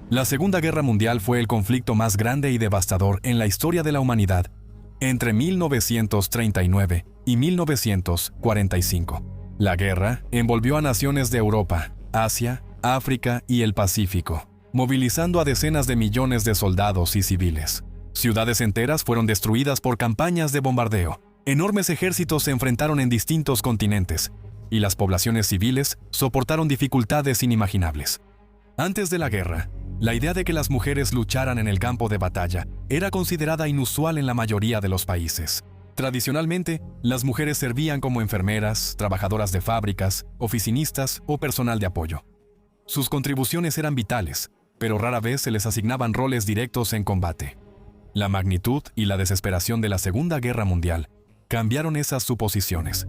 La Segunda Guerra Mundial fue el conflicto más grande y devastador en la historia de la humanidad entre 1939 y 1945. La guerra envolvió a naciones de Europa, Asia, África y el Pacífico, movilizando a decenas de millones de soldados y civiles. Ciudades enteras fueron destruidas por campañas de bombardeo. Enormes ejércitos se enfrentaron en distintos continentes, y las poblaciones civiles soportaron dificultades inimaginables. Antes de la guerra, la idea de que las mujeres lucharan en el campo de batalla era considerada inusual en la mayoría de los países. Tradicionalmente, las mujeres servían como enfermeras, trabajadoras de fábricas, oficinistas o personal de apoyo. Sus contribuciones eran vitales, pero rara vez se les asignaban roles directos en combate. La magnitud y la desesperación de la Segunda Guerra Mundial cambiaron esas suposiciones.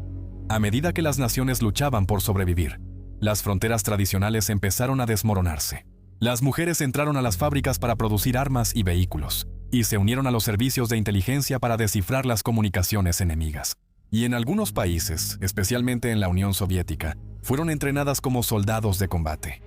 A medida que las naciones luchaban por sobrevivir, las fronteras tradicionales empezaron a desmoronarse. Las mujeres entraron a las fábricas para producir armas y vehículos, y se unieron a los servicios de inteligencia para descifrar las comunicaciones enemigas. Y en algunos países, especialmente en la Unión Soviética, fueron entrenadas como soldados de combate.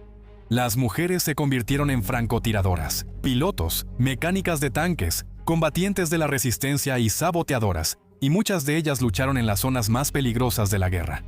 Las mujeres se convirtieron en francotiradoras, pilotos, mecánicas de tanques, combatientes de la resistencia y saboteadoras, y muchas de ellas lucharon en las zonas más peligrosas de la guerra.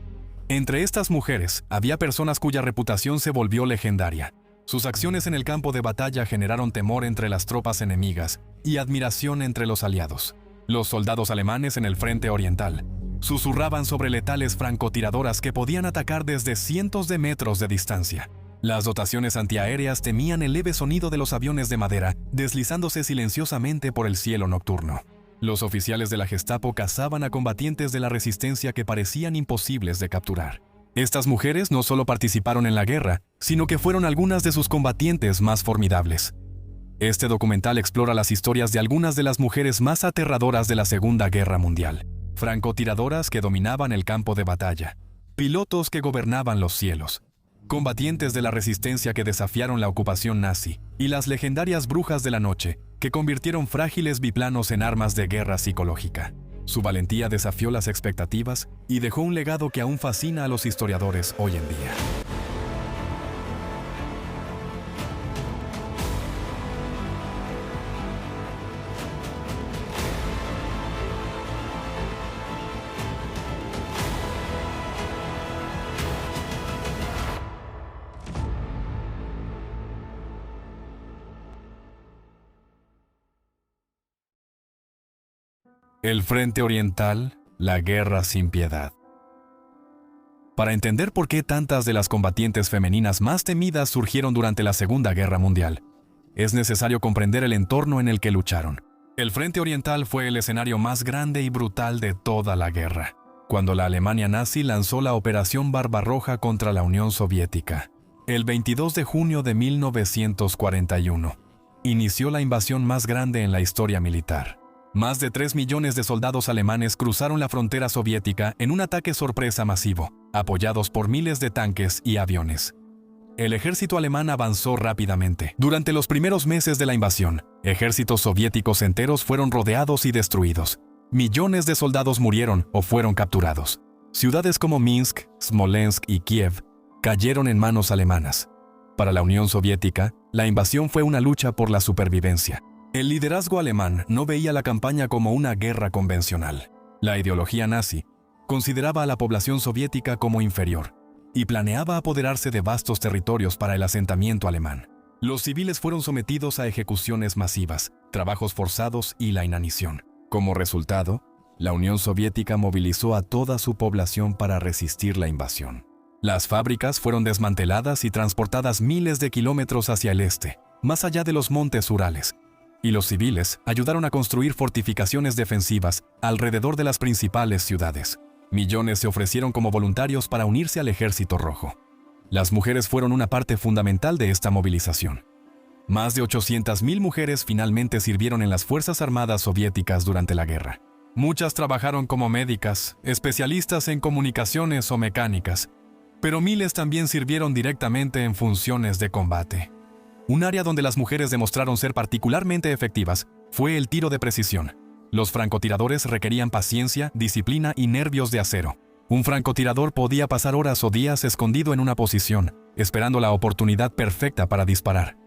Entre estas mujeres había personas cuya reputación se volvió legendaria. Sus acciones en el campo de batalla generaron temor entre las tropas enemigas y admiración entre los aliados. Los soldados alemanes en el frente oriental susurraban sobre letales francotiradoras que podían atacar desde cientos de metros de distancia. Las dotaciones antiaéreas temían el leve sonido de los aviones de madera deslizándose silenciosamente por el cielo nocturno. Los oficiales de la Gestapo cazaban a combatientes de la resistencia que parecían imposibles de capturar. Estas mujeres no solo participaron en la guerra, sino que fueron algunas de sus combatientes más formidables. Este documental explora las historias de algunas de las mujeres más aterradoras de la Segunda Guerra Mundial. Francotiradoras que dominaban el campo de batalla, pilotos que gobernaban los cielos, combatientes de la resistencia que desafiaron la ocupación nazi, y las legendarias brujas de la noche, que convirtieron frágiles biplanos en armas de guerra psicológica. Su valentía desafió las expectativas y dejó un legado que aún fascina a los historiadores hoy en día. El Frente Oriental, la guerra sin piedad. Para entender por qué tantas de las combatientes femeninas más temidas surgieron durante la Segunda Guerra Mundial, es necesario comprender el entorno en el que lucharon. El Frente Oriental fue el escenario más grande y brutal de toda la guerra, cuando la Alemania nazi lanzó la Operación Barbarroja contra la Unión Soviética. El 22 de junio de 1941, inició la invasión más grande en la historia militar. Más de 3 millones de soldados alemanes cruzaron la frontera soviética en un ataque sorpresa masivo, apoyados por miles de tanques y aviones. El ejército alemán avanzó rápidamente. Durante los primeros meses de la invasión, ejércitos soviéticos enteros fueron rodeados y destruidos. Millones de soldados murieron o fueron capturados. Ciudades como Minsk, Smolensk y Kiev cayeron en manos alemanas. Para la Unión Soviética, la invasión fue una lucha por la supervivencia. El liderazgo alemán no veía la campaña como una guerra convencional. La ideología nazi consideraba a la población soviética como inferior y planeaba apoderarse de vastos territorios para el asentamiento alemán. Los civiles fueron sometidos a ejecuciones masivas, trabajos forzados y la inanición. Como resultado, la Unión Soviética movilizó a toda su población para resistir la invasión. Las fábricas fueron desmanteladas y transportadas miles de kilómetros hacia el este, más allá de los montes Urales, y los civiles ayudaron a construir fortificaciones defensivas alrededor de las principales ciudades. Millones se ofrecieron como voluntarios para unirse al Ejército Rojo. Las mujeres fueron una parte fundamental de esta movilización. Más de 800.000 mujeres finalmente sirvieron en las Fuerzas Armadas soviéticas durante la guerra. Muchas trabajaron como médicas, especialistas en comunicaciones o mecánicas, pero miles también sirvieron directamente en funciones de combate. Un área donde las mujeres demostraron ser particularmente efectivas fue el tiro de precisión. Los francotiradores requerían paciencia, disciplina y nervios de acero. Un francotirador podía pasar horas o días escondido en una posición, esperando la oportunidad perfecta para disparar.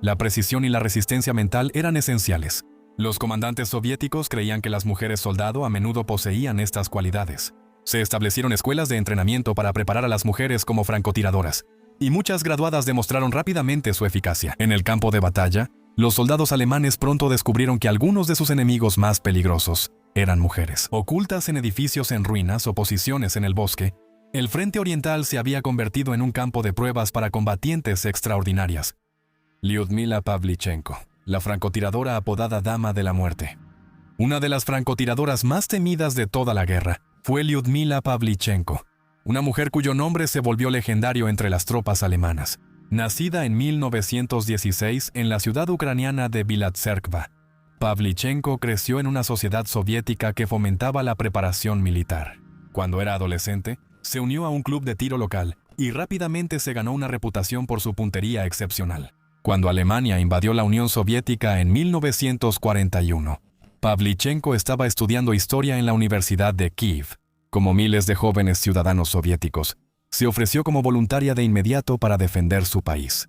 La precisión y la resistencia mental eran esenciales. Los comandantes soviéticos creían que las mujeres soldado a menudo poseían estas cualidades. Se establecieron escuelas de entrenamiento para preparar a las mujeres como francotiradoras, y muchas graduadas demostraron rápidamente su eficacia. En el campo de batalla, los soldados alemanes pronto descubrieron que algunos de sus enemigos más peligrosos eran mujeres. Ocultas en edificios en ruinas o posiciones en el bosque, el frente oriental se había convertido en un campo de pruebas para combatientes extraordinarias. Lyudmila Pavlichenko, la francotiradora apodada Dama de la Muerte. Una de las francotiradoras más temidas de toda la guerra fue Lyudmila Pavlichenko, una mujer cuyo nombre se volvió legendario entre las tropas alemanas. Nacida en 1916 en la ciudad ucraniana de Bilatserkva, Pavlichenko creció en una sociedad soviética que fomentaba la preparación militar. Cuando era adolescente, se unió a un club de tiro local y rápidamente se ganó una reputación por su puntería excepcional. Cuando Alemania invadió la Unión Soviética en 1941, Pavlichenko estaba estudiando historia en la Universidad de Kiev. Como miles de jóvenes ciudadanos soviéticos, se ofreció como voluntaria de inmediato para defender su país.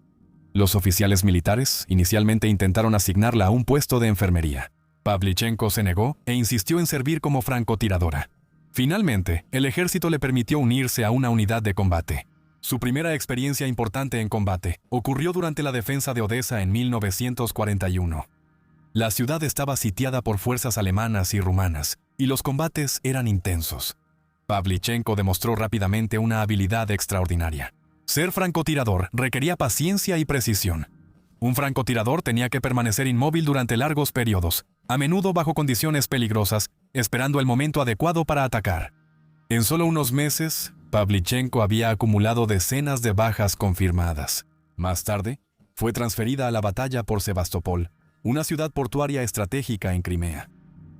Los oficiales militares inicialmente intentaron asignarla a un puesto de enfermería. Pavlichenko se negó e insistió en servir como francotiradora. Finalmente, el ejército le permitió unirse a una unidad de combate. Su primera experiencia importante en combate ocurrió durante la defensa de Odessa en 1941. La ciudad estaba sitiada por fuerzas alemanas y rumanas, y los combates eran intensos. Pavlichenko demostró rápidamente una habilidad extraordinaria. Ser francotirador requería paciencia y precisión. Un francotirador tenía que permanecer inmóvil durante largos periodos, a menudo bajo condiciones peligrosas, esperando el momento adecuado para atacar. En solo unos meses, Pavlichenko había acumulado decenas de bajas confirmadas. Más tarde, fue transferida a la batalla por Sebastopol, una ciudad portuaria estratégica en Crimea.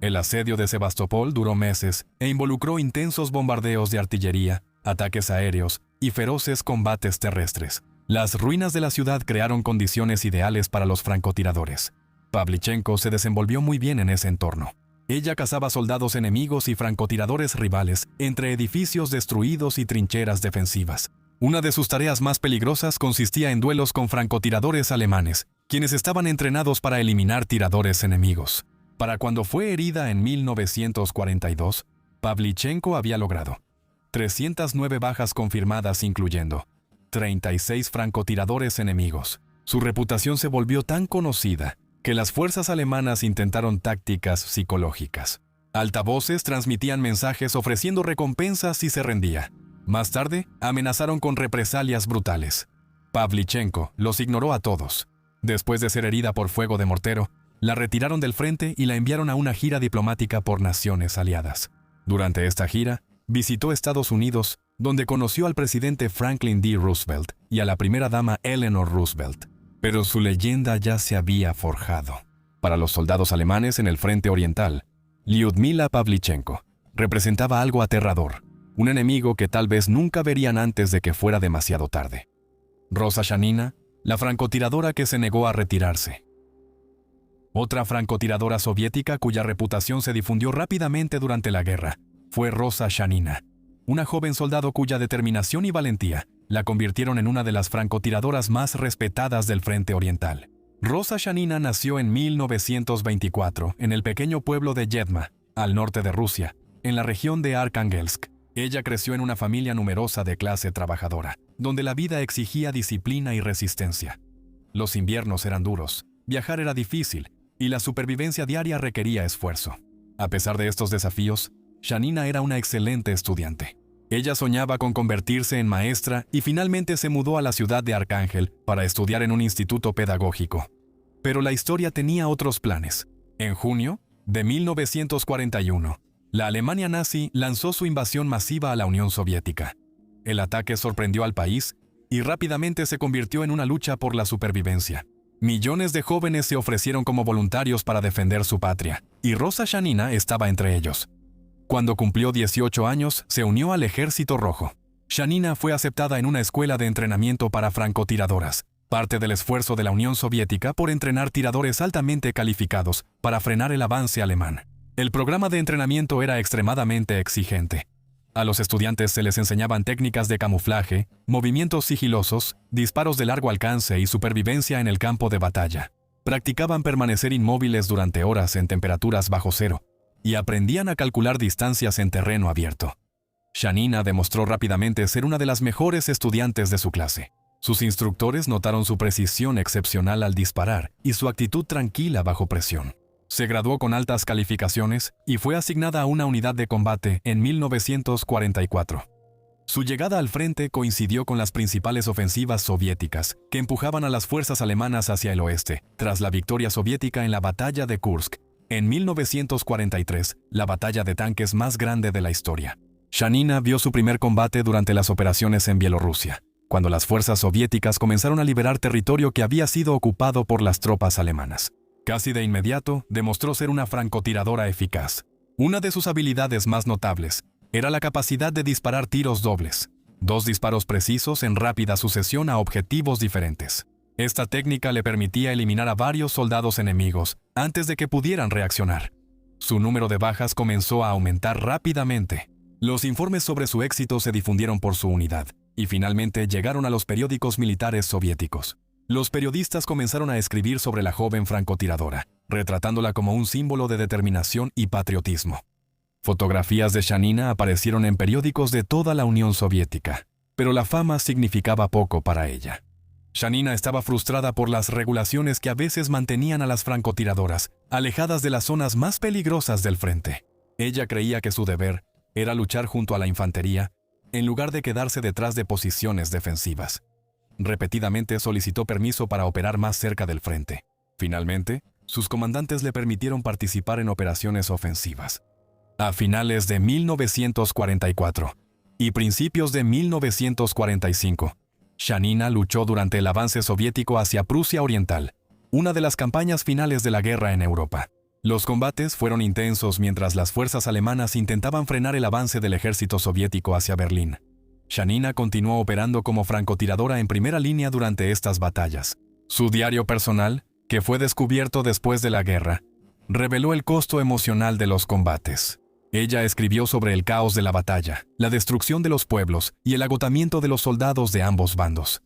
El asedio de Sebastopol duró meses e involucró intensos bombardeos de artillería, ataques aéreos y feroces combates terrestres. Las ruinas de la ciudad crearon condiciones ideales para los francotiradores. Pavlichenko se desenvolvió muy bien en ese entorno. Ella cazaba soldados enemigos y francotiradores rivales entre edificios destruidos y trincheras defensivas. Una de sus tareas más peligrosas consistía en duelos con francotiradores alemanes, quienes estaban entrenados para eliminar tiradores enemigos. Para cuando fue herida en 1942, Pavlichenko había logrado 309 bajas confirmadas, incluyendo 36 francotiradores enemigos. Su reputación se volvió tan conocida que las fuerzas alemanas intentaron tácticas psicológicas. Altavoces transmitían mensajes ofreciendo recompensas si se rendía. Más tarde, amenazaron con represalias brutales. Pavlichenko los ignoró a todos. Después de ser herida por fuego de mortero, la retiraron del frente y la enviaron a una gira diplomática por naciones aliadas. Durante esta gira, visitó Estados Unidos, donde conoció al presidente Franklin D. Roosevelt y a la primera dama Eleanor Roosevelt. Pero su leyenda ya se había forjado. Para los soldados alemanes en el frente oriental, Lyudmila Pavlichenko representaba algo aterrador, un enemigo que tal vez nunca verían antes de que fuera demasiado tarde. Rosa Shanina, la francotiradora que se negó a retirarse. Otra francotiradora soviética cuya reputación se difundió rápidamente durante la guerra fue Rosa Shanina, una joven soldado cuya determinación y valentía la convirtieron en una de las francotiradoras más respetadas del frente oriental. Rosa Shanina nació en 1924 en el pequeño pueblo de Yedma, al norte de Rusia, en la región de Arkhangelsk. Ella creció en una familia numerosa de clase trabajadora, donde la vida exigía disciplina y resistencia. Los inviernos eran duros, viajar era difícil y la supervivencia diaria requería esfuerzo. A pesar de estos desafíos, Shanina era una excelente estudiante. Ella soñaba con convertirse en maestra y finalmente se mudó a la ciudad de Arcángel para estudiar en un instituto pedagógico. Pero la historia tenía otros planes. En junio de 1941, la Alemania nazi lanzó su invasión masiva a la Unión Soviética. El ataque sorprendió al país y rápidamente se convirtió en una lucha por la supervivencia. Millones de jóvenes se ofrecieron como voluntarios para defender su patria, y Rosa Shanina estaba entre ellos. Cuando cumplió 18 años, se unió al Ejército Rojo. Shanina fue aceptada en una escuela de entrenamiento para francotiradoras, parte del esfuerzo de la Unión Soviética por entrenar tiradores altamente calificados para frenar el avance alemán. El programa de entrenamiento era extremadamente exigente. A los estudiantes se les enseñaban técnicas de camuflaje, movimientos sigilosos, disparos de largo alcance y supervivencia en el campo de batalla. Practicaban permanecer inmóviles durante horas en temperaturas bajo cero y aprendían a calcular distancias en terreno abierto. Shanina demostró rápidamente ser una de las mejores estudiantes de su clase. Sus instructores notaron su precisión excepcional al disparar y su actitud tranquila bajo presión. Se graduó con altas calificaciones y fue asignada a una unidad de combate en 1944. Su llegada al frente coincidió con las principales ofensivas soviéticas que empujaban a las fuerzas alemanas hacia el oeste, tras la victoria soviética en la batalla de Kursk. En 1943, la batalla de tanques más grande de la historia. Shanina vio su primer combate durante las operaciones en Bielorrusia, cuando las fuerzas soviéticas comenzaron a liberar territorio que había sido ocupado por las tropas alemanas. Casi de inmediato, demostró ser una francotiradora eficaz. Una de sus habilidades más notables era la capacidad de disparar tiros dobles, 2 disparos precisos en rápida sucesión a objetivos diferentes. Esta técnica le permitía eliminar a varios soldados enemigos antes de que pudieran reaccionar. Su número de bajas comenzó a aumentar rápidamente. Los informes sobre su éxito se difundieron por su unidad y finalmente llegaron a los periódicos militares soviéticos. Los periodistas comenzaron a escribir sobre la joven francotiradora, retratándola como un símbolo de determinación y patriotismo. Fotografías de Shanina aparecieron en periódicos de toda la Unión Soviética, pero la fama significaba poco para ella. Shanina estaba frustrada por las regulaciones que a veces mantenían a las francotiradoras alejadas de las zonas más peligrosas del frente. Ella creía que su deber era luchar junto a la infantería, en lugar de quedarse detrás de posiciones defensivas. Repetidamente solicitó permiso para operar más cerca del frente. Finalmente, sus comandantes le permitieron participar en operaciones ofensivas. A finales de 1944 y principios de 1945, Shanina luchó durante el avance soviético hacia Prusia Oriental, una de las campañas finales de la guerra en Europa. Los combates fueron intensos mientras las fuerzas alemanas intentaban frenar el avance del ejército soviético hacia Berlín. Shanina continuó operando como francotiradora en primera línea durante estas batallas. Su diario personal, que fue descubierto después de la guerra, reveló el costo emocional de los combates. Ella escribió sobre el caos de la batalla, la destrucción de los pueblos y el agotamiento de los soldados de ambos bandos.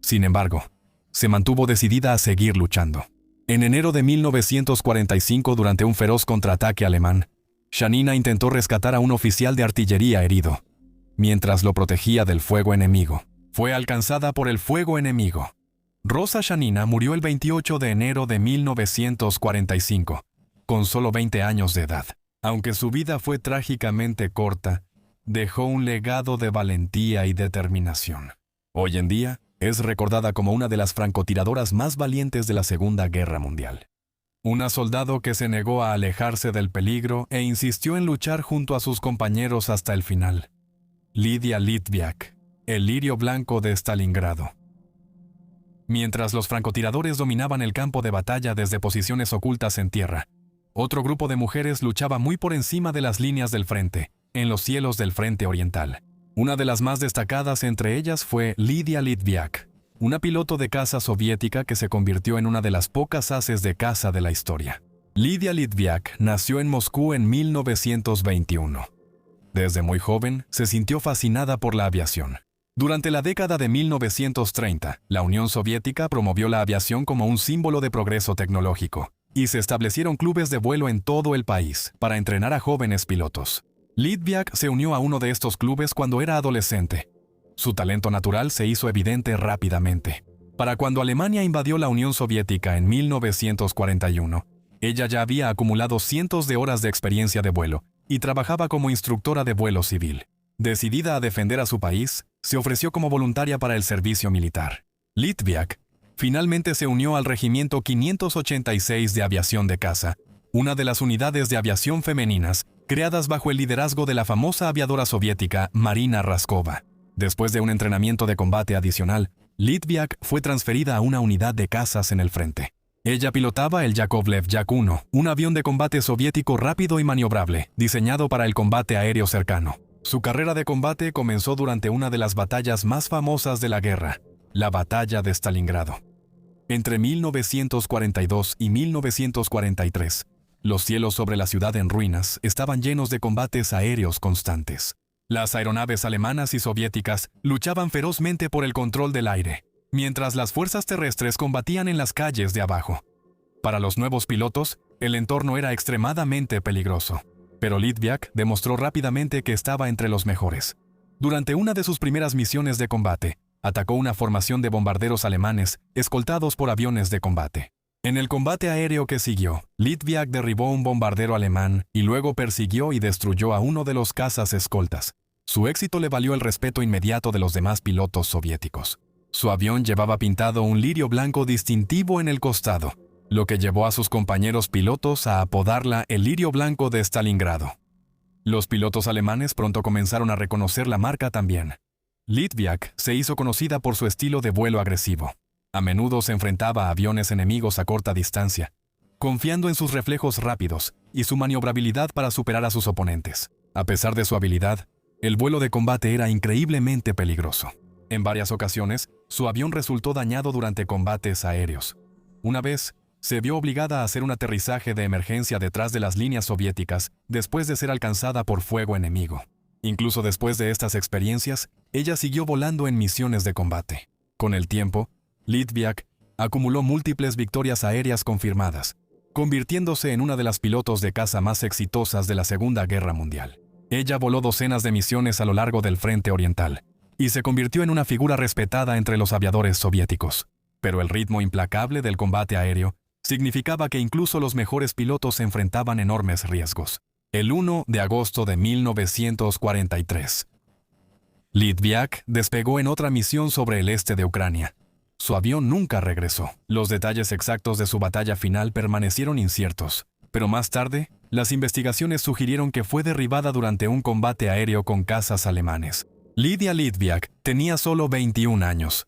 Sin embargo, se mantuvo decidida a seguir luchando. En enero de 1945, durante un feroz contraataque alemán, Shanina intentó rescatar a un oficial de artillería herido. Mientras lo protegía del fuego enemigo, fue alcanzada por el fuego enemigo. Rosa Shanina murió el 28 de enero de 1945, con solo 20 años de edad. Aunque su vida fue trágicamente corta, dejó un legado de valentía y determinación. Hoy en día, es recordada como una de las francotiradoras más valientes de la Segunda Guerra Mundial. Una soldado que se negó a alejarse del peligro e insistió en luchar junto a sus compañeros hasta el final. Lidia Litviak, el lirio blanco de Stalingrado. Mientras los francotiradores dominaban el campo de batalla desde posiciones ocultas en tierra, otro grupo de mujeres luchaba muy por encima de las líneas del frente, en los cielos del frente oriental. Una de las más destacadas entre ellas fue Lidia Litviak, una piloto de caza soviética que se convirtió en una de las pocas haces de caza de la historia. Lidia Litviak nació en Moscú en 1921. Desde muy joven, se sintió fascinada por la aviación. Durante la década de 1930, la Unión Soviética promovió la aviación como un símbolo de progreso tecnológico, y se establecieron clubes de vuelo en todo el país para entrenar a jóvenes pilotos. Litviak se unió a uno de estos clubes cuando era adolescente. Su talento natural se hizo evidente rápidamente. Para cuando Alemania invadió la Unión Soviética en 1941, ella ya había acumulado cientos de horas de experiencia de vuelo y trabajaba como instructora de vuelo civil. Decidida a defender a su país, se ofreció como voluntaria para el servicio militar. Litviak finalmente se unió al Regimiento 586 de Aviación de Caza, una de las unidades de aviación femeninas creadas bajo el liderazgo de la famosa aviadora soviética Marina Raskova. Después de un entrenamiento de combate adicional, Litviak fue transferida a una unidad de cazas en el frente. Ella pilotaba el Yakovlev Yak-1, un avión de combate soviético rápido y maniobrable, diseñado para el combate aéreo cercano. Su carrera de combate comenzó durante una de las batallas más famosas de la guerra, la Batalla de Stalingrado. Entre 1942 y 1943, los cielos sobre la ciudad en ruinas estaban llenos de combates aéreos constantes. Las aeronaves alemanas y soviéticas luchaban ferozmente por el control del aire, mientras las fuerzas terrestres combatían en las calles de abajo. Para los nuevos pilotos, el entorno era extremadamente peligroso, pero Litviak demostró rápidamente que estaba entre los mejores. Durante una de sus primeras misiones de combate, atacó una formación de bombarderos alemanes escoltados por aviones de combate. En el combate aéreo que siguió, Litviak derribó un bombardero alemán y luego persiguió y destruyó a uno de los cazas escoltas. Su éxito le valió el respeto inmediato de los demás pilotos soviéticos. Su avión llevaba pintado un lirio blanco distintivo en el costado, lo que llevó a sus compañeros pilotos a apodarla el lirio blanco de Stalingrado. Los pilotos alemanes pronto comenzaron a reconocer la marca también. Litviak se hizo conocida por su estilo de vuelo agresivo. A menudo se enfrentaba a aviones enemigos a corta distancia, confiando en sus reflejos rápidos y su maniobrabilidad para superar a sus oponentes. A pesar de su habilidad, el vuelo de combate era increíblemente peligroso. En varias ocasiones, su avión resultó dañado durante combates aéreos. Una vez, se vio obligada a hacer un aterrizaje de emergencia detrás de las líneas soviéticas después de ser alcanzada por fuego enemigo. Incluso después de estas experiencias, ella siguió volando en misiones de combate. Con el tiempo, Litviak acumuló múltiples victorias aéreas confirmadas, convirtiéndose en una de las pilotos de caza más exitosas de la Segunda Guerra Mundial. Ella voló docenas de misiones a lo largo del frente oriental y se convirtió en una figura respetada entre los aviadores soviéticos. Pero el ritmo implacable del combate aéreo significaba que incluso los mejores pilotos se enfrentaban enormes riesgos. El 1 de agosto de 1943, Litviak despegó en otra misión sobre el este de Ucrania. Su avión nunca regresó. Los detalles exactos de su batalla final permanecieron inciertos, pero más tarde, las investigaciones sugirieron que fue derribada durante un combate aéreo con cazas alemanes. Lidia Litviak tenía solo 21 años.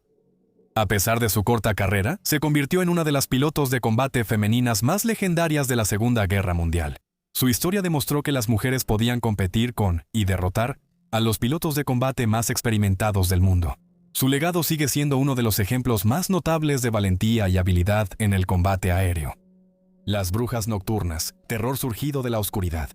A pesar de su corta carrera, se convirtió en una de las pilotos de combate femeninas más legendarias de la Segunda Guerra Mundial. Su historia demostró que las mujeres podían competir con y derrotar a los pilotos de combate más experimentados del mundo. Su legado sigue siendo uno de los ejemplos más notables de valentía y habilidad en el combate aéreo. Las brujas nocturnas, terror surgido de la oscuridad.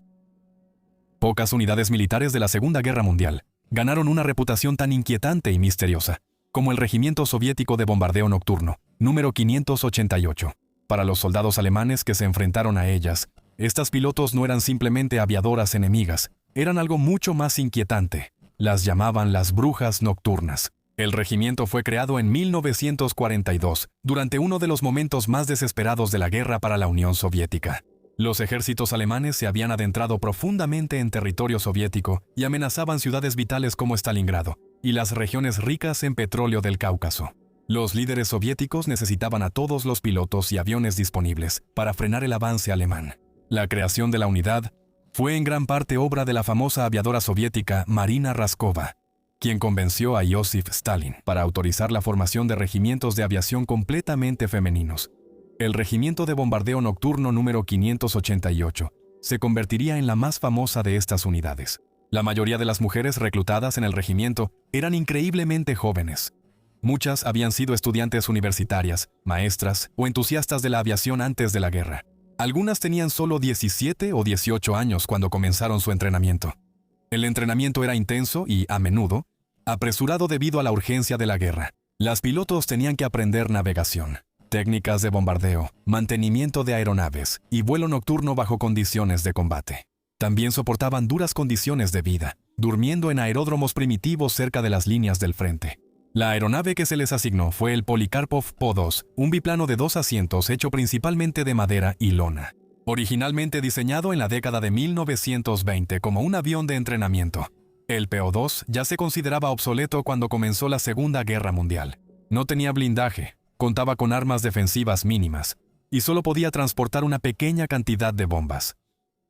Pocas unidades militares de la Segunda Guerra Mundial ganaron una reputación tan inquietante y misteriosa como el Regimiento Soviético de Bombardeo Nocturno, número 588. Para los soldados alemanes que se enfrentaron a ellas, estas pilotos no eran simplemente aviadoras enemigas, eran algo mucho más inquietante. Las llamaban las brujas nocturnas. El regimiento fue creado en 1942, durante uno de los momentos más desesperados de la guerra para la Unión Soviética. Los ejércitos alemanes se habían adentrado profundamente en territorio soviético y amenazaban ciudades vitales como Stalingrado y las regiones ricas en petróleo del Cáucaso. Los líderes soviéticos necesitaban a todos los pilotos y aviones disponibles para frenar el avance alemán. La creación de la unidad fue en gran parte obra de la famosa aviadora soviética Marina Raskova, quien convenció a Joseph Stalin para autorizar la formación de regimientos de aviación completamente femeninos. El Regimiento de Bombardeo Nocturno número 588 se convertiría en la más famosa de estas unidades. La mayoría de las mujeres reclutadas en el regimiento eran increíblemente jóvenes. Muchas habían sido estudiantes universitarias, maestras o entusiastas de la aviación antes de la guerra. Algunas tenían solo 17 o 18 años cuando comenzaron su entrenamiento. El entrenamiento era intenso y, a menudo, apresurado debido a la urgencia de la guerra. Las pilotos tenían que aprender navegación, técnicas de bombardeo, mantenimiento de aeronaves y vuelo nocturno bajo condiciones de combate. También soportaban duras condiciones de vida, durmiendo en aeródromos primitivos cerca de las líneas del frente. La aeronave que se les asignó fue el Polikarpov Po-2, un biplano de 2 asientos hecho principalmente de madera y lona. Originalmente diseñado en la década de 1920 como un avión de entrenamiento, el Po-2 ya se consideraba obsoleto cuando comenzó la Segunda Guerra Mundial. No tenía blindaje, contaba con armas defensivas mínimas y solo podía transportar una pequeña cantidad de bombas.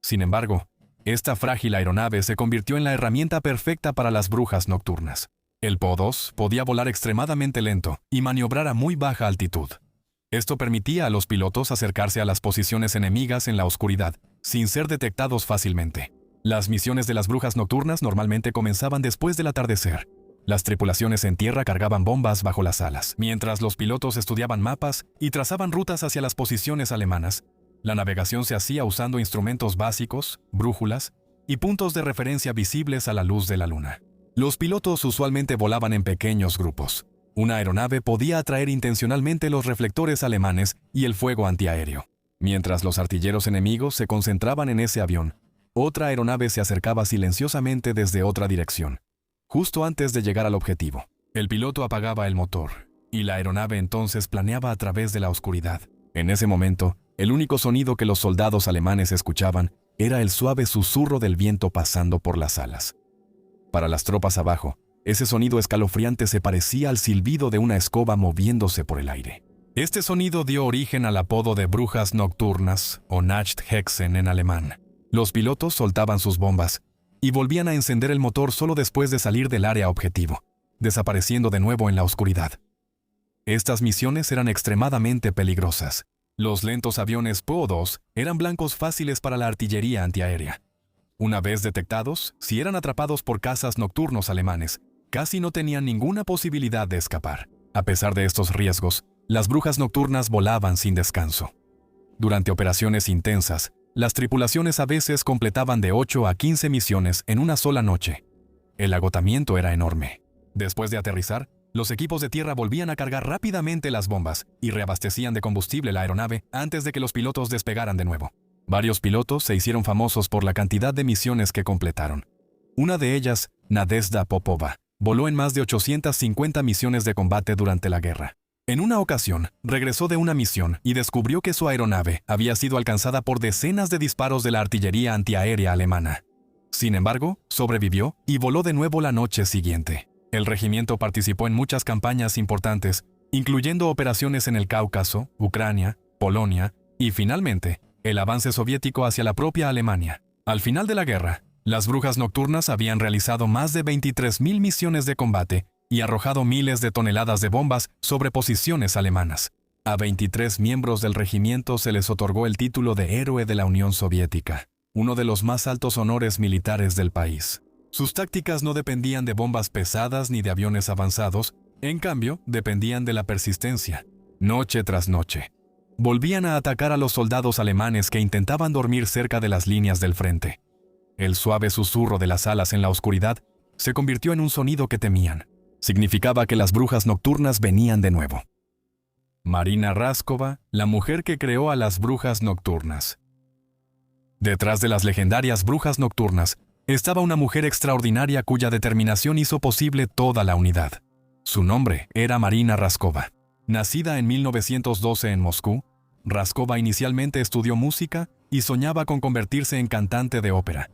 Sin embargo, esta frágil aeronave se convirtió en la herramienta perfecta para las brujas nocturnas. El Po-2 podía volar extremadamente lento y maniobrar a muy baja altitud. Esto permitía a los pilotos acercarse a las posiciones enemigas en la oscuridad, sin ser detectados fácilmente. Las misiones de las brujas nocturnas normalmente comenzaban después del atardecer. Las tripulaciones en tierra cargaban bombas bajo las alas, mientras los pilotos estudiaban mapas y trazaban rutas hacia las posiciones alemanas. La navegación se hacía usando instrumentos básicos, brújulas, y puntos de referencia visibles a la luz de la luna. Los pilotos usualmente volaban en pequeños grupos. Una aeronave podía atraer intencionalmente los reflectores alemanes y el fuego antiaéreo. Mientras los artilleros enemigos se concentraban en ese avión, otra aeronave se acercaba silenciosamente desde otra dirección. Justo antes de llegar al objetivo, el piloto apagaba el motor, y la aeronave entonces planeaba a través de la oscuridad. En ese momento, el único sonido que los soldados alemanes escuchaban era el suave susurro del viento pasando por las alas. Para las tropas abajo, ese sonido escalofriante se parecía al silbido de una escoba moviéndose por el aire. Este sonido dio origen al apodo de brujas nocturnas, o Nachthexen en alemán. Los pilotos soltaban sus bombas y volvían a encender el motor solo después de salir del área objetivo, desapareciendo de nuevo en la oscuridad. Estas misiones eran extremadamente peligrosas. Los lentos aviones Po-2 eran blancos fáciles para la artillería antiaérea. Una vez detectados, si eran atrapados por cazas nocturnos alemanes, casi no tenían ninguna posibilidad de escapar. A pesar de estos riesgos, las brujas nocturnas volaban sin descanso. Durante operaciones intensas, las tripulaciones a veces completaban de 8 a 15 misiones en una sola noche. El agotamiento era enorme. Después de aterrizar, los equipos de tierra volvían a cargar rápidamente las bombas y reabastecían de combustible la aeronave antes de que los pilotos despegaran de nuevo. Varios pilotos se hicieron famosos por la cantidad de misiones que completaron. Una de ellas, Nadezhda Popova, voló en más de 850 misiones de combate durante la guerra. En una ocasión, regresó de una misión y descubrió que su aeronave había sido alcanzada por decenas de disparos de la artillería antiaérea alemana. Sin embargo, sobrevivió y voló de nuevo la noche siguiente. El regimiento participó en muchas campañas importantes, incluyendo operaciones en el Cáucaso, Ucrania, Polonia y, finalmente, el avance soviético hacia la propia Alemania. Al final de la guerra, las brujas nocturnas habían realizado más de 23.000 misiones de combate y arrojado miles de toneladas de bombas sobre posiciones alemanas. A 23 miembros del regimiento se les otorgó el título de Héroe de la Unión Soviética, uno de los más altos honores militares del país. Sus tácticas no dependían de bombas pesadas ni de aviones avanzados, en cambio, dependían de la persistencia. Noche tras noche, volvían a atacar a los soldados alemanes que intentaban dormir cerca de las líneas del frente. El suave susurro de las alas en la oscuridad se convirtió en un sonido que temían. Significaba que las brujas nocturnas venían de nuevo. Marina Raskova, la mujer que creó a las brujas nocturnas. Detrás de las legendarias brujas nocturnas estaba una mujer extraordinaria cuya determinación hizo posible toda la unidad. Su nombre era Marina Raskova. Nacida en 1912 en Moscú, Raskova inicialmente estudió música y soñaba con convertirse en cantante de ópera.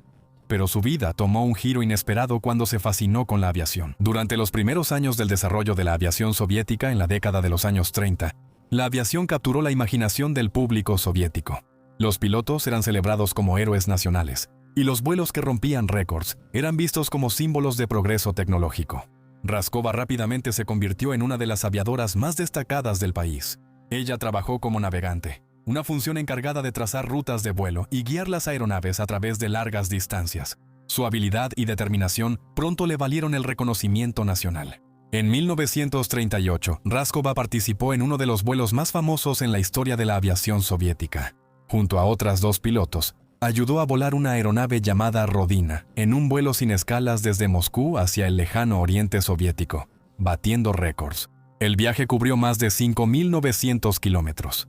Pero su vida tomó un giro inesperado cuando se fascinó con la aviación. Durante los primeros años del desarrollo de la aviación soviética en la década de los años 30, la aviación capturó la imaginación del público soviético. Los pilotos eran celebrados como héroes nacionales, y los vuelos que rompían récords eran vistos como símbolos de progreso tecnológico. Raskova rápidamente se convirtió en una de las aviadoras más destacadas del país. Ella trabajó como navegante, una función encargada de trazar rutas de vuelo y guiar las aeronaves a través de largas distancias. Su habilidad y determinación pronto le valieron el reconocimiento nacional. En 1938, Raskova participó en uno de los vuelos más famosos en la historia de la aviación soviética. Junto a otras dos pilotos, ayudó a volar una aeronave llamada Rodina en un vuelo sin escalas desde Moscú hacia el lejano oriente soviético, batiendo récords. El viaje cubrió más de 5.900 kilómetros.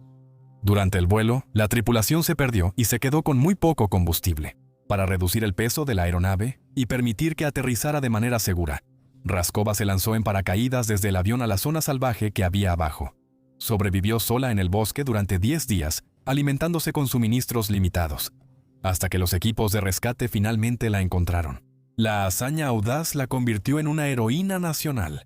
Durante el vuelo, la tripulación se perdió y se quedó con muy poco combustible. Para reducir el peso de la aeronave y permitir que aterrizara de manera segura, Raskova se lanzó en paracaídas desde el avión a la zona salvaje que había abajo. Sobrevivió sola en el bosque durante 10 días, alimentándose con suministros limitados, hasta que los equipos de rescate finalmente la encontraron. La hazaña audaz la convirtió en una heroína nacional.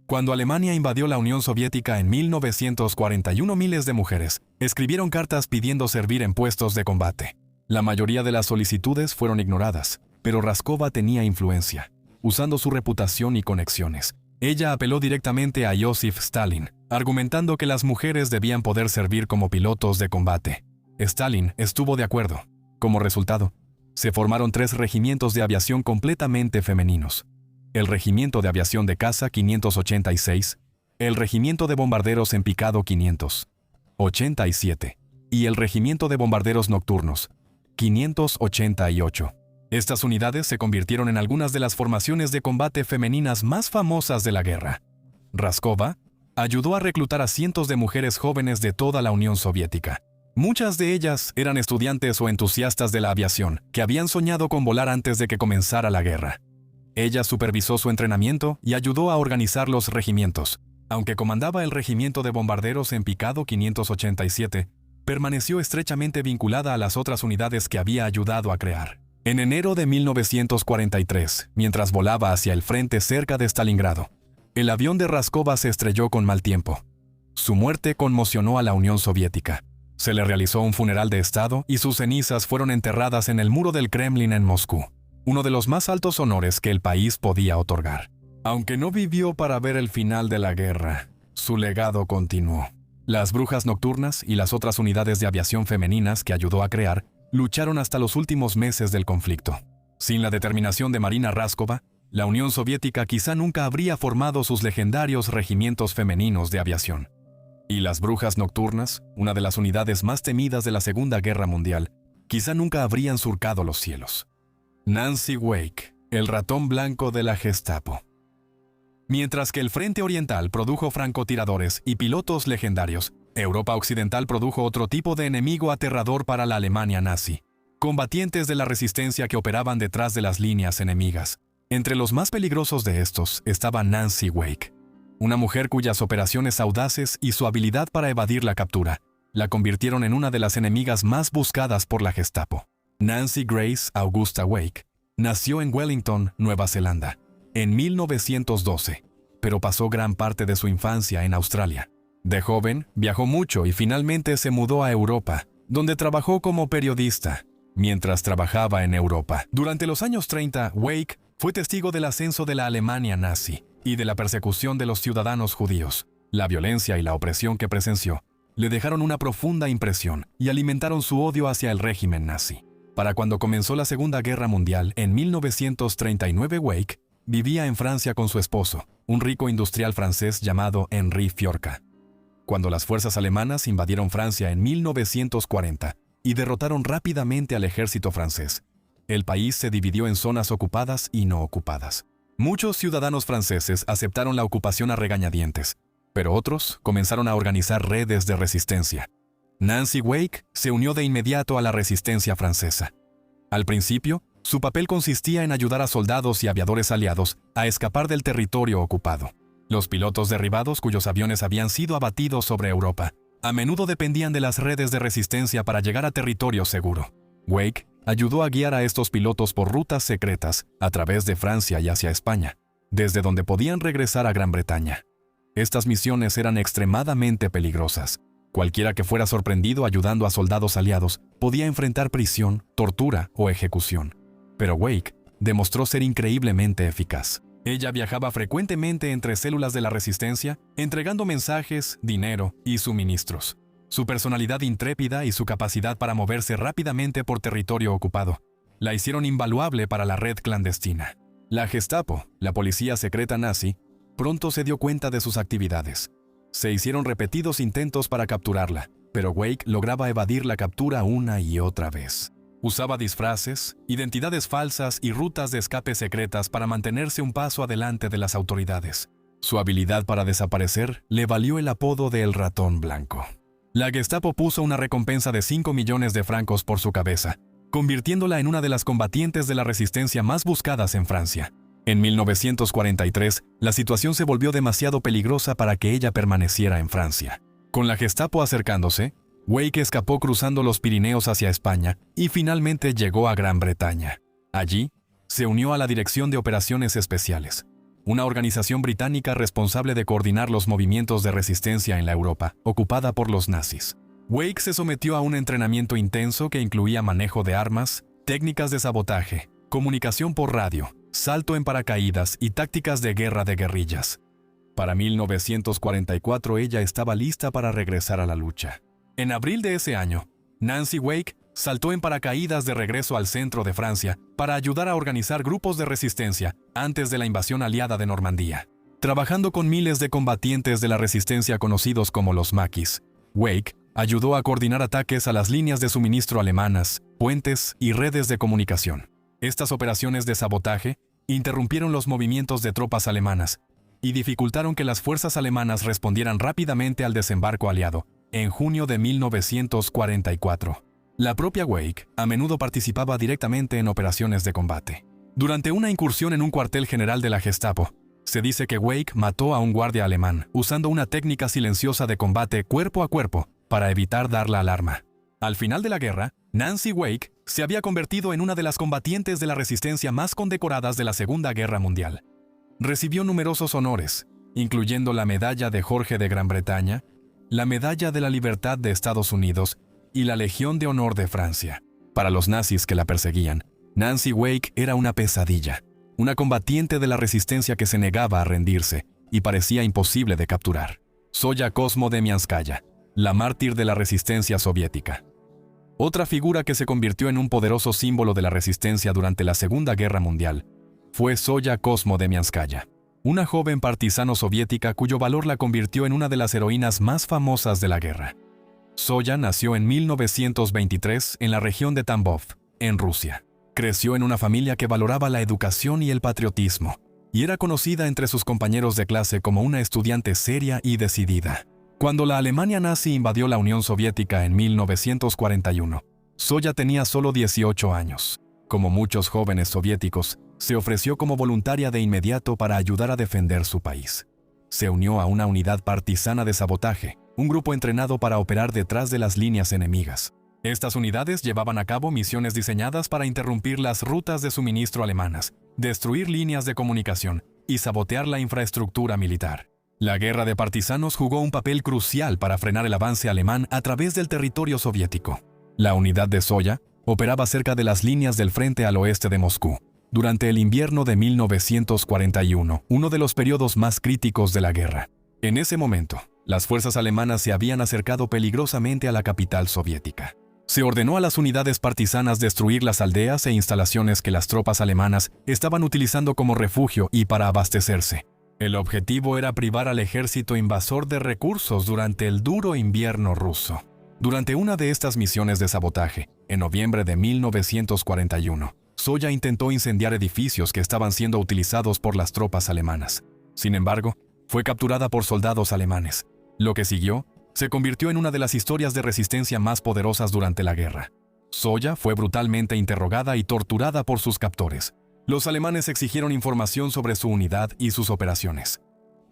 Cuando Alemania invadió la Unión Soviética en 1941, miles de mujeres escribieron cartas pidiendo servir en puestos de combate. La mayoría de las solicitudes fueron ignoradas, pero Raskova tenía influencia. Usando su reputación y conexiones, ella apeló directamente a Joseph Stalin, argumentando que las mujeres debían poder servir como pilotos de combate. Stalin estuvo de acuerdo. Como resultado, se formaron 3 regimientos de aviación completamente femeninos: el Regimiento de Aviación de Caza 586, el Regimiento de Bombarderos en Picado 587 y el Regimiento de Bombarderos Nocturnos 588. Estas unidades se convirtieron en algunas de las formaciones de combate femeninas más famosas de la guerra. Raskova ayudó a reclutar a cientos de mujeres jóvenes de toda la Unión Soviética. Muchas de ellas eran estudiantes o entusiastas de la aviación que habían soñado con volar antes de que comenzara la guerra. Ella supervisó su entrenamiento y ayudó a organizar los regimientos. Aunque comandaba el regimiento de bombarderos en Picado 587, permaneció estrechamente vinculada a las otras unidades que había ayudado a crear. En enero de 1943, mientras volaba hacia el frente cerca de Stalingrado, el avión de Raskova se estrelló con mal tiempo. Su muerte conmocionó a la Unión Soviética. Se le realizó un funeral de Estado y sus cenizas fueron enterradas en el muro del Kremlin en Moscú, uno de los más altos honores que el país podía otorgar. Aunque no vivió para ver el final de la guerra, su legado continuó. Las brujas nocturnas y las otras unidades de aviación femeninas que ayudó a crear lucharon hasta los últimos meses del conflicto. Sin la determinación de Marina Raskova, la Unión Soviética quizá nunca habría formado sus legendarios regimientos femeninos de aviación. Y las brujas nocturnas, una de las unidades más temidas de la Segunda Guerra Mundial, quizá nunca habrían surcado los cielos. Nancy Wake, el ratón blanco de la Gestapo. Mientras que el Frente Oriental produjo francotiradores y pilotos legendarios, Europa Occidental produjo otro tipo de enemigo aterrador para la Alemania nazi: combatientes de la resistencia que operaban detrás de las líneas enemigas. Entre los más peligrosos de estos estaba Nancy Wake, una mujer cuyas operaciones audaces y su habilidad para evadir la captura la convirtieron en una de las enemigas más buscadas por la Gestapo. Nancy Grace Augusta Wake nació en Wellington, Nueva Zelanda, en 1912, pero pasó gran parte de su infancia en Australia. De joven, viajó mucho y finalmente se mudó a Europa, donde trabajó como periodista. Mientras trabajaba en Europa, durante los años 30, Wake fue testigo del ascenso de la Alemania nazi y de la persecución de los ciudadanos judíos. La violencia y la opresión que presenció le dejaron una profunda impresión y alimentaron su odio hacia el régimen nazi. Para cuando comenzó la Segunda Guerra Mundial, en 1939, Wake vivía en Francia con su esposo, un rico industrial francés llamado Henri Fiorca. Cuando las fuerzas alemanas invadieron Francia en 1940 y derrotaron rápidamente al ejército francés, el país se dividió en zonas ocupadas y no ocupadas. Muchos ciudadanos franceses aceptaron la ocupación a regañadientes, pero otros comenzaron a organizar redes de resistencia. Nancy Wake se unió de inmediato a la resistencia francesa. Al principio, su papel consistía en ayudar a soldados y aviadores aliados a escapar del territorio ocupado. Los pilotos derribados cuyos aviones habían sido abatidos sobre Europa a menudo dependían de las redes de resistencia para llegar a territorio seguro. Wake ayudó a guiar a estos pilotos por rutas secretas a través de Francia y hacia España, desde donde podían regresar a Gran Bretaña. Estas misiones eran extremadamente peligrosas. Cualquiera que fuera sorprendido ayudando a soldados aliados podía enfrentar prisión, tortura o ejecución. Pero Wake demostró ser increíblemente eficaz. Ella viajaba frecuentemente entre células de la resistencia, entregando mensajes, dinero y suministros. Su personalidad intrépida y su capacidad para moverse rápidamente por territorio ocupado la hicieron invaluable para la red clandestina. La Gestapo, la policía secreta nazi, pronto se dio cuenta de sus actividades. Se hicieron repetidos intentos para capturarla, pero Wake lograba evadir la captura una y otra vez. Usaba disfraces, identidades falsas y rutas de escape secretas para mantenerse un paso adelante de las autoridades. Su habilidad para desaparecer le valió el apodo de El Ratón Blanco. La Gestapo puso una recompensa de 5 millones de francos por su cabeza, convirtiéndola en una de las combatientes de la resistencia más buscadas en Francia. En 1943, la situación se volvió demasiado peligrosa para que ella permaneciera en Francia. Con la Gestapo acercándose, Wake escapó cruzando los Pirineos hacia España y finalmente llegó a Gran Bretaña. Allí, se unió a la Dirección de Operaciones Especiales, una organización británica responsable de coordinar los movimientos de resistencia en la Europa ocupada por los nazis. Wake se sometió a un entrenamiento intenso que incluía manejo de armas, técnicas de sabotaje, comunicación por radio, salto en paracaídas y tácticas de guerra de guerrillas. Para 1944 ella estaba lista para regresar a la lucha. En abril de ese año, Nancy Wake saltó en paracaídas de regreso al centro de Francia para ayudar a organizar grupos de resistencia antes de la invasión aliada de Normandía. Trabajando con miles de combatientes de la resistencia conocidos como los maquis, Wake ayudó a coordinar ataques a las líneas de suministro alemanas, puentes y redes de comunicación. Estas operaciones de sabotaje interrumpieron los movimientos de tropas alemanas y dificultaron que las fuerzas alemanas respondieran rápidamente al desembarco aliado en junio de 1944. La propia Wake a menudo participaba directamente en operaciones de combate. Durante una incursión en un cuartel general de la Gestapo, se dice que Wake mató a un guardia alemán usando una técnica silenciosa de combate cuerpo a cuerpo para evitar dar la alarma. Al final de la guerra, Nancy Wake se había convertido en una de las combatientes de la resistencia más condecoradas de la Segunda Guerra Mundial. Recibió numerosos honores, incluyendo la Medalla de Jorge de Gran Bretaña, la Medalla de la Libertad de Estados Unidos y la Legión de Honor de Francia. Para los nazis que la perseguían, Nancy Wake era una pesadilla, una combatiente de la resistencia que se negaba a rendirse y parecía imposible de capturar. Zoya Kosmo-Demianskaya, la mártir de la resistencia soviética. Otra figura que se convirtió en un poderoso símbolo de la resistencia durante la Segunda Guerra Mundial fue Zoya Kosmo-Demianskaya, una joven partisano soviética cuyo valor la convirtió en una de las heroínas más famosas de la guerra. Zoya nació en 1923 en la región de Tambov, en Rusia. Creció en una familia que valoraba la educación y el patriotismo, y era conocida entre sus compañeros de clase como una estudiante seria y decidida. Cuando la Alemania nazi invadió la Unión Soviética en 1941, Zoya tenía solo 18 años. Como muchos jóvenes soviéticos, se ofreció como voluntaria de inmediato para ayudar a defender su país. Se unió a una unidad partisana de sabotaje, un grupo entrenado para operar detrás de las líneas enemigas. Estas unidades llevaban a cabo misiones diseñadas para interrumpir las rutas de suministro alemanas, destruir líneas de comunicación y sabotear la infraestructura militar. La guerra de partisanos jugó un papel crucial para frenar el avance alemán a través del territorio soviético. La unidad de Zoya operaba cerca de las líneas del frente al oeste de Moscú, durante el invierno de 1941, uno de los periodos más críticos de la guerra. En ese momento, las fuerzas alemanas se habían acercado peligrosamente a la capital soviética. Se ordenó a las unidades partisanas destruir las aldeas e instalaciones que las tropas alemanas estaban utilizando como refugio y para abastecerse. El objetivo era privar al ejército invasor de recursos durante el duro invierno ruso. Durante una de estas misiones de sabotaje, en noviembre de 1941, Zoya intentó incendiar edificios que estaban siendo utilizados por las tropas alemanas. Sin embargo, fue capturada por soldados alemanes. Lo que siguió se convirtió en una de las historias de resistencia más poderosas durante la guerra. Zoya fue brutalmente interrogada y torturada por sus captores. Los alemanes exigieron información sobre su unidad y sus operaciones.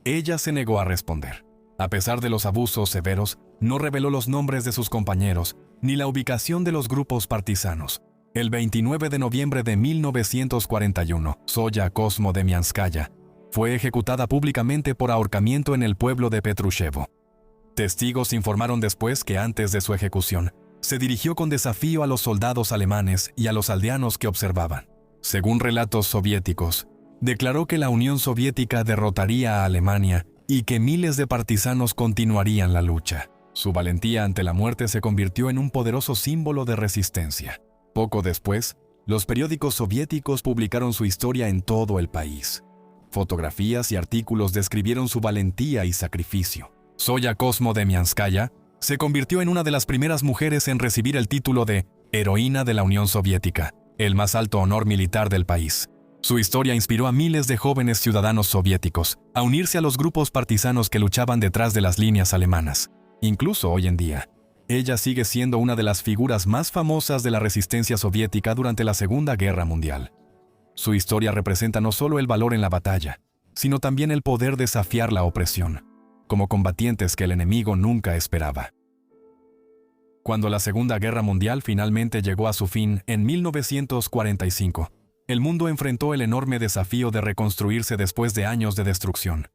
Ella se negó a responder. A pesar de los abusos severos, no reveló los nombres de sus compañeros ni la ubicación de los grupos partisanos. El 29 de noviembre de 1941, Zoya Kosmo-Demianskaya fue ejecutada públicamente por ahorcamiento en el pueblo de Petrushevo. Testigos informaron después que antes de su ejecución, se dirigió con desafío a los soldados alemanes y a los aldeanos que observaban. Según relatos soviéticos, declaró que la Unión Soviética derrotaría a Alemania y que miles de partisanos continuarían la lucha. Su valentía ante la muerte se convirtió en un poderoso símbolo de resistencia. Poco después, los periódicos soviéticos publicaron su historia en todo el país. Fotografías y artículos describieron su valentía y sacrificio. Zoya Kosmo-Demianskaya se convirtió en una de las primeras mujeres en recibir el título de Heroína de la Unión Soviética, el más alto honor militar del país. Su historia inspiró a miles de jóvenes ciudadanos soviéticos a unirse a los grupos partisanos que luchaban detrás de las líneas alemanas. Incluso hoy en día, ella sigue siendo una de las figuras más famosas de la resistencia soviética durante la Segunda Guerra Mundial. Su historia representa no solo el valor en la batalla, sino también el poder desafiar la opresión, como combatientes que el enemigo nunca esperaba. Cuando la Segunda Guerra Mundial finalmente llegó a su fin en 1945, el mundo enfrentó el enorme desafío de reconstruirse después de años de destrucción.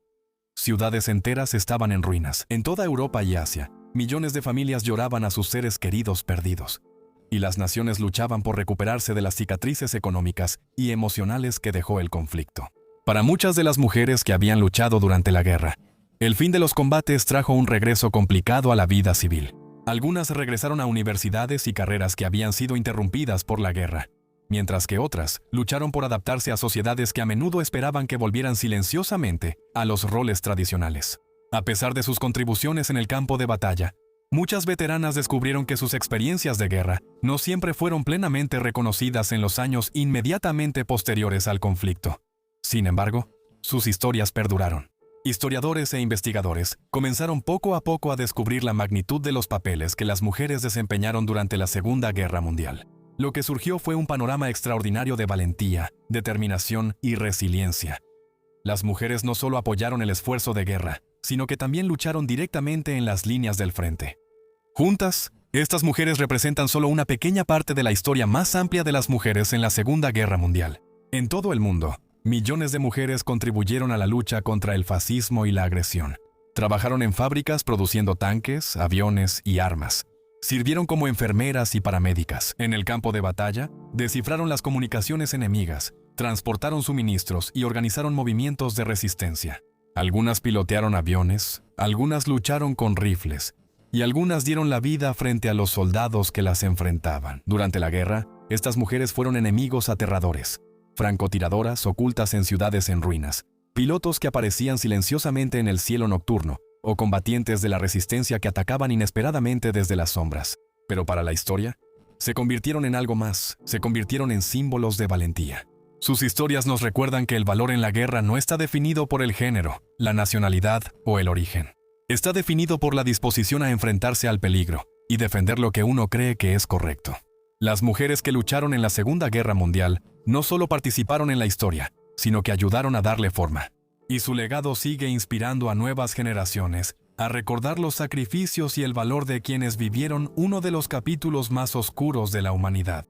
Ciudades enteras estaban en ruinas. En toda Europa y Asia, millones de familias lloraban a sus seres queridos perdidos, y las naciones luchaban por recuperarse de las cicatrices económicas y emocionales que dejó el conflicto. Para muchas de las mujeres que habían luchado durante la guerra, el fin de los combates trajo un regreso complicado a la vida civil. Algunas regresaron a universidades y carreras que habían sido interrumpidas por la guerra, mientras que otras lucharon por adaptarse a sociedades que a menudo esperaban que volvieran silenciosamente a los roles tradicionales. A pesar de sus contribuciones en el campo de batalla, Muchas veteranas descubrieron que sus experiencias de guerra no siempre fueron plenamente reconocidas en los años inmediatamente posteriores al conflicto. Sin embargo, sus historias perduraron. Historiadores e investigadores comenzaron poco a poco a descubrir la magnitud de los papeles que las mujeres desempeñaron durante la Segunda Guerra Mundial. Lo que surgió fue un panorama extraordinario de valentía, determinación y resiliencia. Las mujeres no solo apoyaron el esfuerzo de guerra, sino que también lucharon directamente en las líneas del frente. Juntas, estas mujeres representan solo una pequeña parte de la historia más amplia de las mujeres en la Segunda Guerra Mundial. En todo el mundo, millones de mujeres contribuyeron a la lucha contra el fascismo y la agresión. Trabajaron en fábricas produciendo tanques, aviones y armas. Sirvieron como enfermeras y paramédicas. En el campo de batalla, descifraron las comunicaciones enemigas, transportaron suministros y organizaron movimientos de resistencia. Algunas pilotearon aviones, algunas lucharon con rifles, y algunas dieron la vida frente a los soldados que las enfrentaban. Durante la guerra, estas mujeres fueron enemigos aterradores, francotiradoras ocultas en ciudades en ruinas, pilotos que aparecían silenciosamente en el cielo nocturno, o combatientes de la resistencia que atacaban inesperadamente desde las sombras. Pero para la historia, se convirtieron en algo más, se convirtieron en símbolos de valentía. Sus historias nos recuerdan que el valor en la guerra no está definido por el género, la nacionalidad o el origen. Está definido por la disposición a enfrentarse al peligro y defender lo que uno cree que es correcto. Las mujeres que lucharon en la Segunda Guerra Mundial no solo participaron en la historia, sino que ayudaron a darle forma. Y su legado sigue inspirando a nuevas generaciones a recordar los sacrificios y el valor de quienes vivieron uno de los capítulos más oscuros de la humanidad.